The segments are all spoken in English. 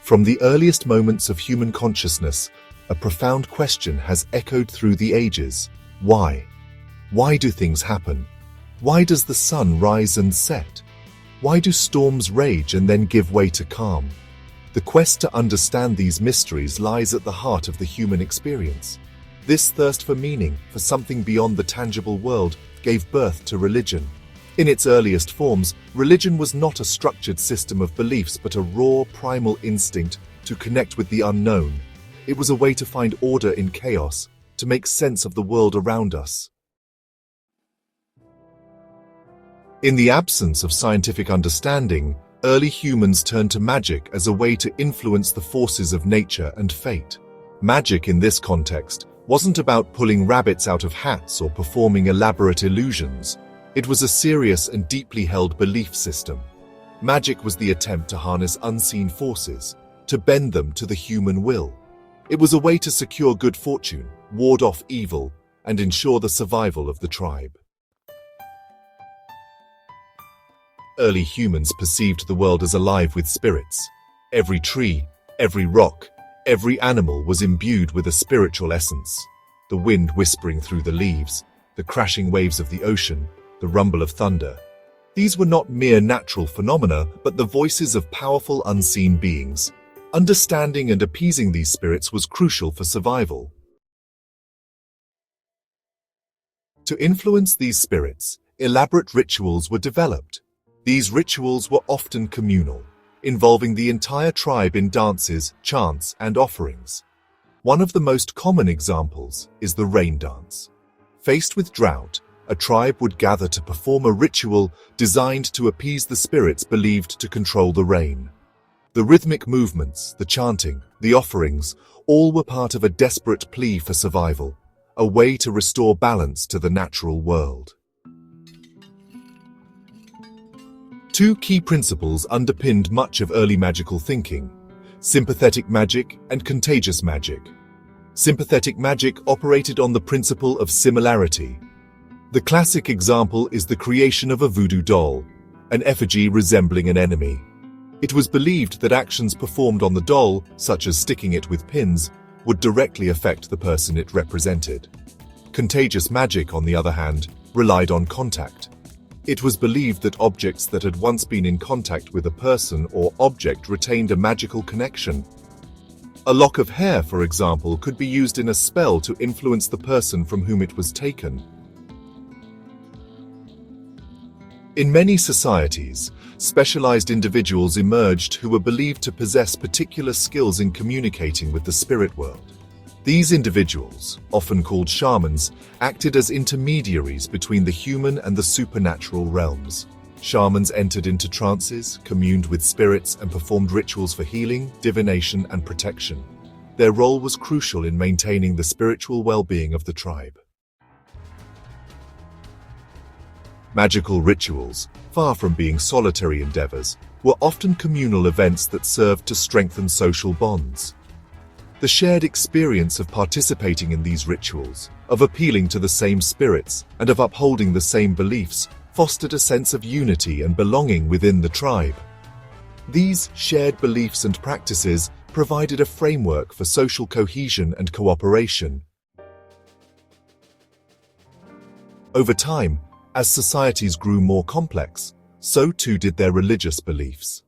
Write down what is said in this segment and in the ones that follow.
From the earliest moments of human consciousness, a profound question has echoed through the ages. Why? Why do things happen? Why does the sun rise and set? Why do storms rage and then give way to calm? The quest to understand these mysteries lies at the heart of the human experience. This thirst for meaning, for something beyond the tangible world, gave birth to religion. In its earliest forms, religion was not a structured system of beliefs but a raw, primal instinct to connect with the unknown. It was a way to find order in chaos, to make sense of the world around us. In the absence of scientific understanding, early humans turned to magic as a way to influence the forces of nature and fate. Magic in this context wasn't about pulling rabbits out of hats or performing elaborate illusions. It was a serious and deeply held belief system. Magic was the attempt to harness unseen forces, to bend them to the human will. It was a way to secure good fortune, ward off evil, and ensure the survival of the tribe. Early humans perceived the world as alive with spirits. Every tree, every rock, every animal was imbued with a spiritual essence. The wind whispering through the leaves, the crashing waves of the ocean, the rumble of thunder. These were not mere natural phenomena, but the voices of powerful unseen beings. Understanding and appeasing these spirits was crucial for survival. To influence these spirits, elaborate rituals were developed. These rituals were often communal, involving the entire tribe in dances, chants, and offerings. One of the most common examples is the rain dance. Faced with drought, a tribe would gather to perform a ritual designed to appease the spirits believed to control the rain. The rhythmic movements, the chanting, the offerings, all were part of a desperate plea for survival, a way to restore balance to the natural world. Two key principles underpinned much of early magical thinking: sympathetic magic and contagious magic. Sympathetic magic operated on the principle of similarity. The classic example is the creation of a voodoo doll, an effigy resembling an enemy. It was believed that actions performed on the doll, such as sticking it with pins, would directly affect the person it represented. Contagious magic, on the other hand, relied on contact. It was believed that objects that had once been in contact with a person or object retained a magical connection. A lock of hair, for example, could be used in a spell to influence the person from whom it was taken. In many societies, specialized individuals emerged who were believed to possess particular skills in communicating with the spirit world. These individuals, often called shamans, acted as intermediaries between the human and the supernatural realms. Shamans entered into trances, communed with spirits, and performed rituals for healing, divination, and protection. Their role was crucial in maintaining the spiritual well-being of the tribe. Magical rituals, far from being solitary endeavors, were often communal events that served to strengthen social bonds. The shared experience of participating in these rituals, of appealing to the same spirits, and of upholding the same beliefs, fostered a sense of unity and belonging within the tribe. These shared beliefs and practices provided a framework for social cohesion and cooperation. Over time, as societies grew more complex, so too did their religious beliefs.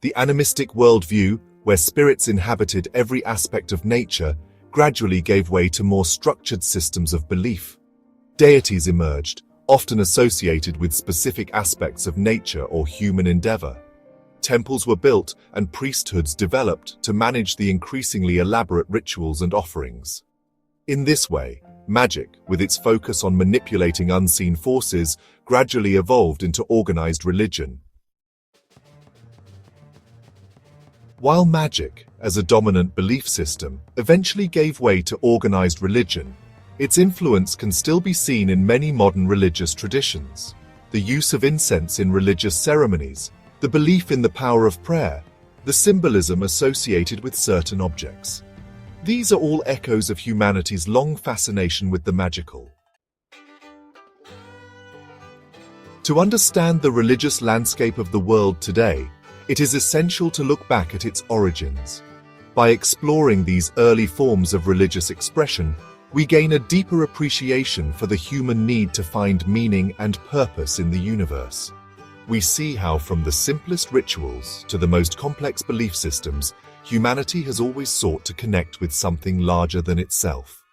The animistic worldview, where spirits inhabited every aspect of nature, gradually gave way to more structured systems of belief. Deities emerged, often associated with specific aspects of nature or human endeavor. Temples were built and priesthoods developed to manage the increasingly elaborate rituals and offerings. In this way, magic, with its focus on manipulating unseen forces, gradually evolved into organized religion. While magic, as a dominant belief system, eventually gave way to organized religion, its influence can still be seen in many modern religious traditions. The use of incense in religious ceremonies, the belief in the power of prayer, the symbolism associated with certain objects. These are all echoes of humanity's long fascination with the magical. To understand the religious landscape of the world today, it is essential to look back at its origins. By exploring these early forms of religious expression, we gain a deeper appreciation for the human need to find meaning and purpose in the universe. We see how from the simplest rituals to the most complex belief systems, humanity has always sought to connect with something larger than itself.